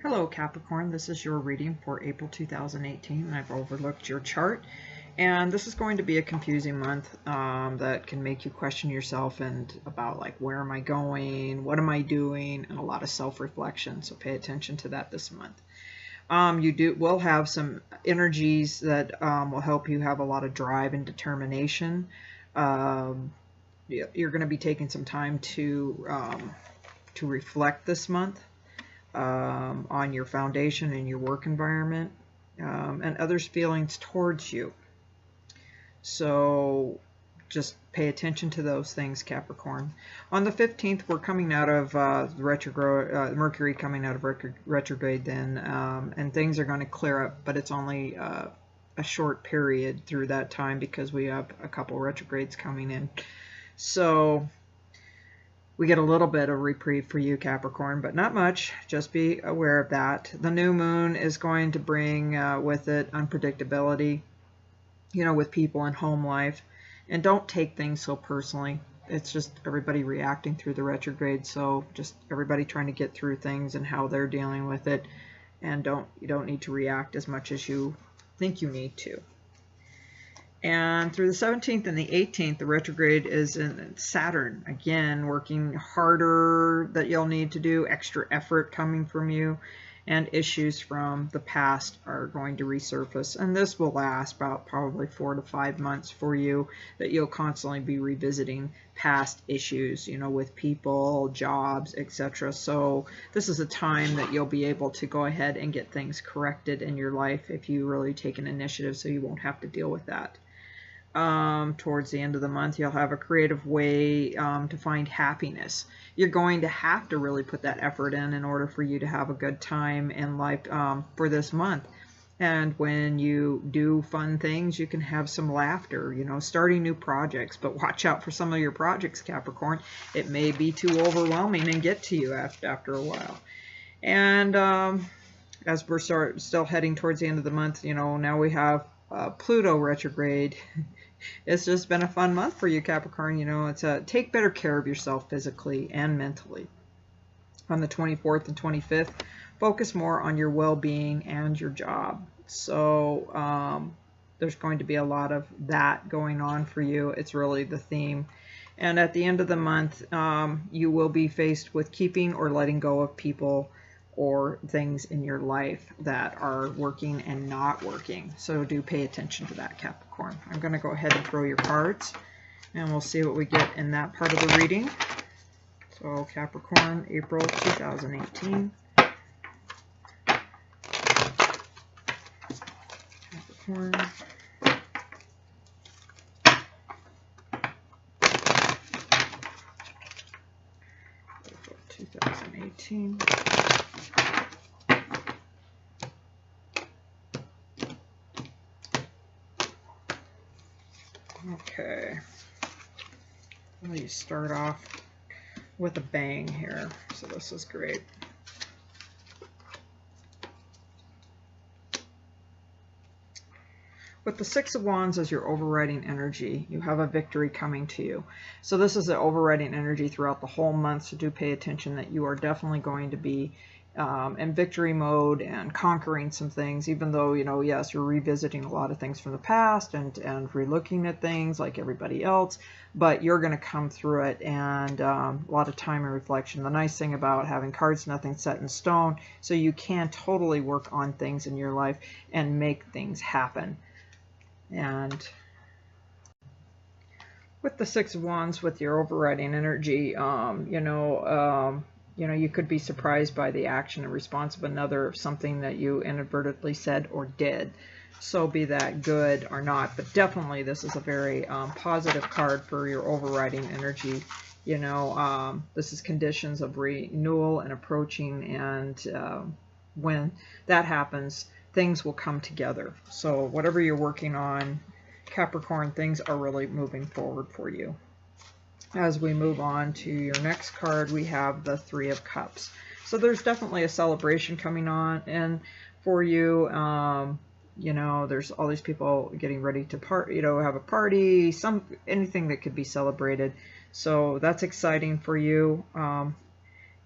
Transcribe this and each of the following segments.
Hello Capricorn, this is your reading for April 2018. I've overlooked your chart, and this is going to be a confusing month that can make you question yourself and about like, where am I going, what am I doing, and a lot of self-reflection. So pay attention to that this month. Will have some energies that will help you have a lot of drive and determination. You're going to be taking some time to reflect this month on your foundation and your work environment and others' feelings towards you. So just pay attention to those things, Capricorn. On the 15th, we're coming out of the retrograde, Mercury coming out of retrograde then, and things are going to clear up, but it's only a short period through that time because we have a couple retrogrades coming in. So we get a little bit of reprieve for you, Capricorn, but not much. Just be aware of that. The new moon is going to bring with it unpredictability, with people in home life. And don't take things so personally. It's just everybody reacting through the retrograde. So just everybody trying to get through things and how they're dealing with it. And you don't need to react as much as you think you need to. And through the 17th and the 18th, the retrograde is in Saturn. Again, working harder that you'll need to do, extra effort coming from you, and issues from the past are going to resurface. And this will last about probably 4 to 5 months for you, that you'll constantly be revisiting past issues, with people, jobs, etc. So this is a time that you'll be able to go ahead and get things corrected in your life if you really take an initiative, so you won't have to deal with that. Towards the end of the month, you'll have a creative way to find happiness. You're going to have to really put that effort in order for you to have a good time in life for this month. And when you do fun things, you can have some laughter, starting new projects. But watch out for some of your projects, Capricorn. It may be too overwhelming and get to you after a while. And as we're still heading towards the end of the month, now we have Pluto retrograde. It's just been a fun month for you, Capricorn. It's take better care of yourself physically and mentally. On the 24th and 25th, focus more on your well-being and your job. So there's going to be a lot of that going on for you. It's really the theme. And at the end of the month, you will be faced with keeping or letting go of people or things in your life that are working and not working. So do pay attention to that, Capricorn. I'm going to go ahead and throw your cards, and we'll see what we get in that part of the reading. So Capricorn, April 2018. Capricorn. 2018. Okay, let me start off with a bang here. So this is great. With the Six of Wands as your overriding energy, you have a victory coming to you. So this is an overriding energy throughout the whole month, so do pay attention that you are definitely going to be in victory mode and conquering some things, even though, yes, you're revisiting a lot of things from the past and re-looking at things like everybody else, but you're going to come through it, and a lot of time and reflection. The nice thing about having cards, nothing set in stone, so you can totally work on things in your life and make things happen. And with the Six of Wands, with your overriding energy, you could be surprised by the action and response of another of something that you inadvertently said or did. So be that good or not, but definitely this is a very positive card for your overriding energy. This is conditions of renewal and approaching, and when that happens, things will come together. So whatever you're working on, Capricorn, things are really moving forward for you. As we move on to your next card, we have the Three of Cups. So there's definitely a celebration coming on and for you. There's all these people getting ready to have a party, anything that could be celebrated. So that's exciting for you.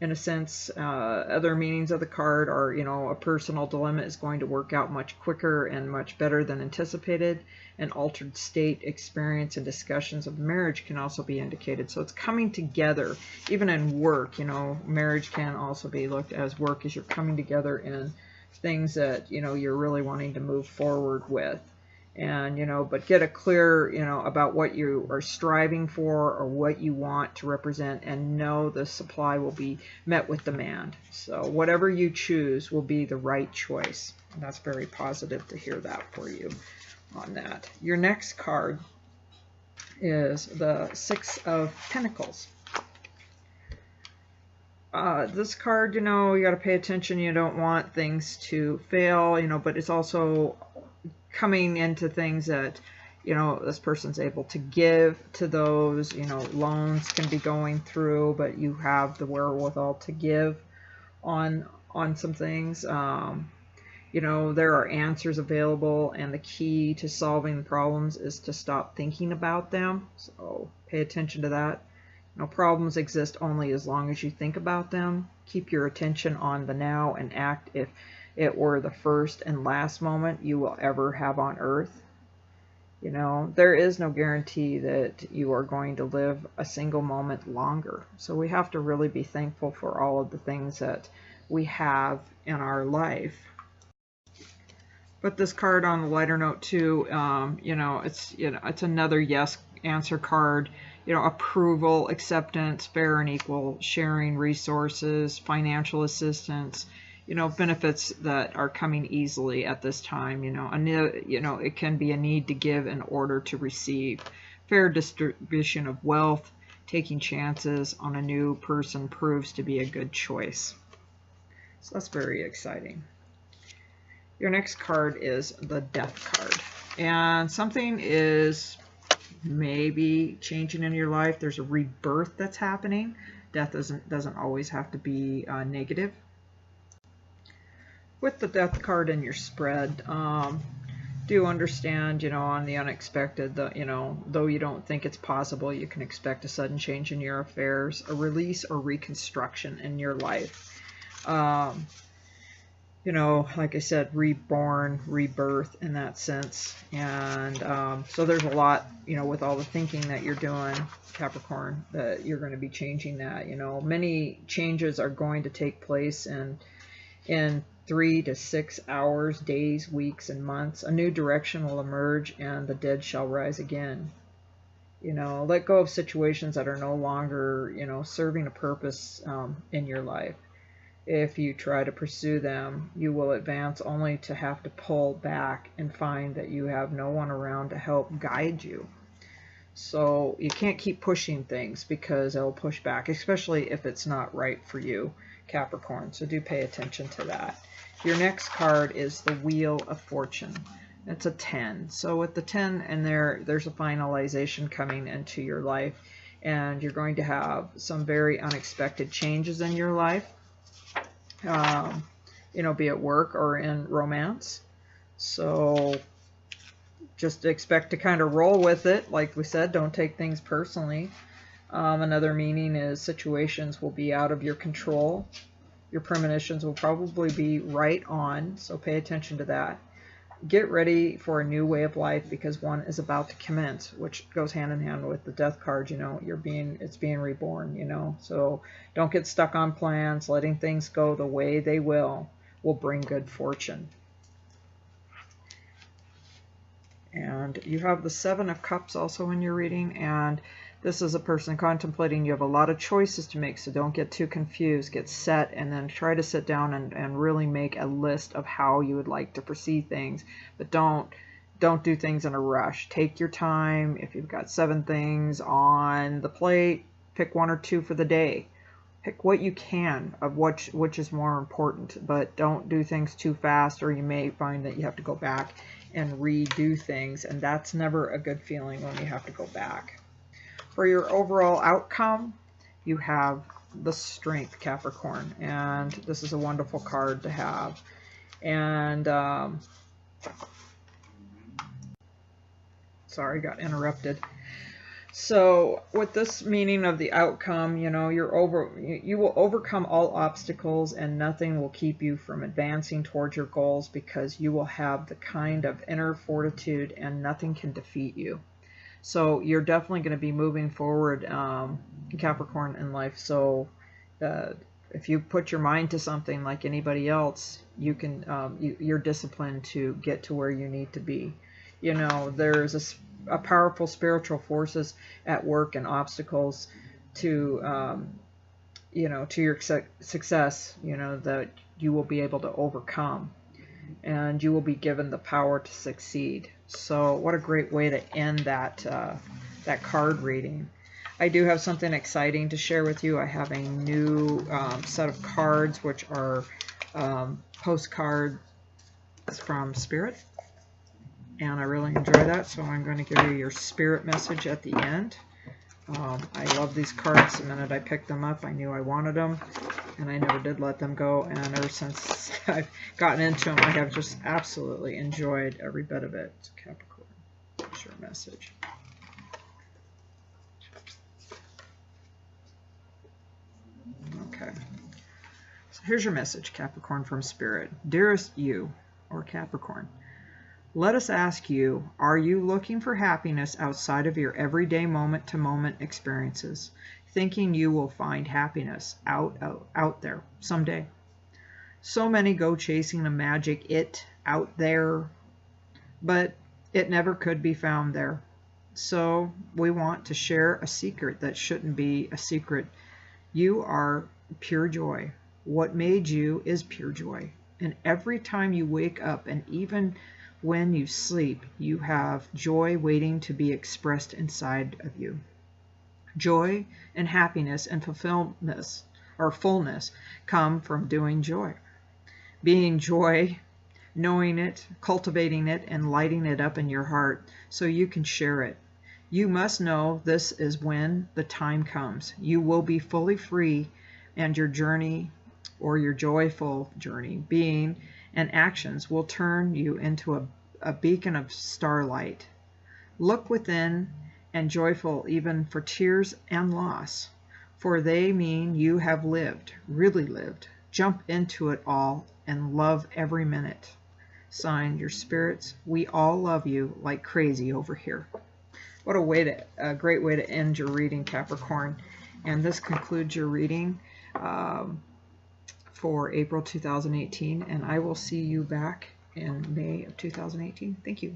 in a sense. Other meanings of the card are, a personal dilemma is going to work out much quicker and much better than anticipated. An altered state experience and discussions of marriage can also be indicated. So it's coming together, even in work. Marriage can also be looked as work as you're coming together in things that, you're really wanting to move forward with. And, but get a clear, about what you are striving for or what you want to represent, and know the supply will be met with demand. So whatever you choose will be the right choice. And that's very positive to hear that for you on that. Your next card is the Six of Pentacles. This card, you got to pay attention. You don't want things to fail, but it's also coming into things that, this person's able to give to those, loans can be going through, but you have the wherewithal to give on some things. There are answers available, and the key to solving the problems is to stop thinking about them. So pay attention to that. Problems exist only as long as you think about them. Keep your attention on the now and act if it were the first and last moment you will ever have on earth. There is no guarantee that you are going to live a single moment longer. So we have to really be thankful for all of the things that we have in our life. But this card, on the lighter note too, it's another yes answer card. Approval, acceptance, fair and equal sharing, resources, financial assistance, benefits that are coming easily at this time. It can be a need to give in order to receive. Fair distribution of wealth, taking chances on a new person proves to be a good choice. So that's very exciting. Your next card is the Death card. And something is maybe changing in your life. There's a rebirth that's happening. Death doesn't always have to be negative. With the Death card in your spread, do understand, on the unexpected, though you don't think it's possible, you can expect a sudden change in your affairs, a release or reconstruction in your life. Like I said, reborn, rebirth in that sense. And so there's a lot, with all the thinking that you're doing, Capricorn, that you're going to be changing that. Many changes are going to take place in 3 to 6 hours, days, weeks, and months. A new direction will emerge, and the dead shall rise again. Let go of situations that are no longer, serving a purpose in your life. If you try to pursue them, you will advance only to have to pull back and find that you have no one around to help guide you. So you can't keep pushing things because it'll push back, especially if it's not right for you, Capricorn. So do pay attention to that. Your next card is the Wheel of Fortune. It's a 10. So with the 10 in there's a finalization coming into your life, and you're going to have some very unexpected changes in your life. Be at work or in romance. So just expect to kind of roll with it. Like we said, don't take things personally. Another meaning is situations will be out of your control. Your premonitions will probably be right on, so pay attention to that. Get ready for a new way of life because one is about to commence, which goes hand in hand with the Death card. It's being reborn, so don't get stuck on plans. Letting things go the way they will bring good fortune. And you have the Seven of Cups also in your reading, and this is a person contemplating. You have a lot of choices to make, so don't get too confused. Get set, and then try to sit down and really make a list of how you would like to proceed things. But don't do things in a rush. Take your time. If you've got 7 things on the plate, pick 1 or 2 for the day. Pick what you can of which is more important, but don't do things too fast, or you may find that you have to go back and redo things, and that's never a good feeling when you have to go back. For your overall outcome, you have the Strength, Capricorn, and this is a wonderful card to have. And sorry, got interrupted. So with this meaning of the outcome, you know, you will overcome all obstacles and nothing will keep you from advancing towards your goals, because you will have the kind of inner fortitude and nothing can defeat you. So you're definitely going to be moving forward, Capricorn, in life. So if you put your mind to something like anybody else, you can you're disciplined to get to where you need to be. You know, there's a powerful spiritual forces at work and obstacles to you know, to your success, you know, that you will be able to overcome, and you will be given the power to succeed. So what a great way to end that that card reading. I do have something exciting to share with you. I have a new set of cards, which are postcards from Spirit, and I really enjoy that. So I'm going to give you your spirit message at the end. I love these cards. The minute I picked them up, I knew I wanted them, and I never did let them go. And ever since I've gotten into them, I have just absolutely enjoyed every bit of it. It's Capricorn, here's your message. Okay, so here's your message, Capricorn, from Spirit. Dearest you, or Capricorn, let us ask you, are you looking for happiness outside of your everyday moment-to-moment experiences, thinking you will find happiness out there someday? So many go chasing a magic it out there, but it never could be found there. So we want to share a secret that shouldn't be a secret. You are pure joy. What made you is pure joy. And every time you wake up, and even when you sleep, you have joy waiting to be expressed inside of you. Joy and happiness and fulfillment or fullness come from doing joy. Being joy, knowing it, cultivating it, and lighting it up in your heart so you can share it. You must know this is when the time comes. You will be fully free, and your journey, or your joyful journey, being and actions will turn you into a beacon of starlight. Look within and joyful even for tears and loss, for they mean you have lived, really lived. Jump into it all and love every minute. Signed, your spirits. We all love you like crazy over here. What a great way to end your reading, Capricorn. And this concludes your reading for April 2018, and I will see you back in May of 2018. Thank you.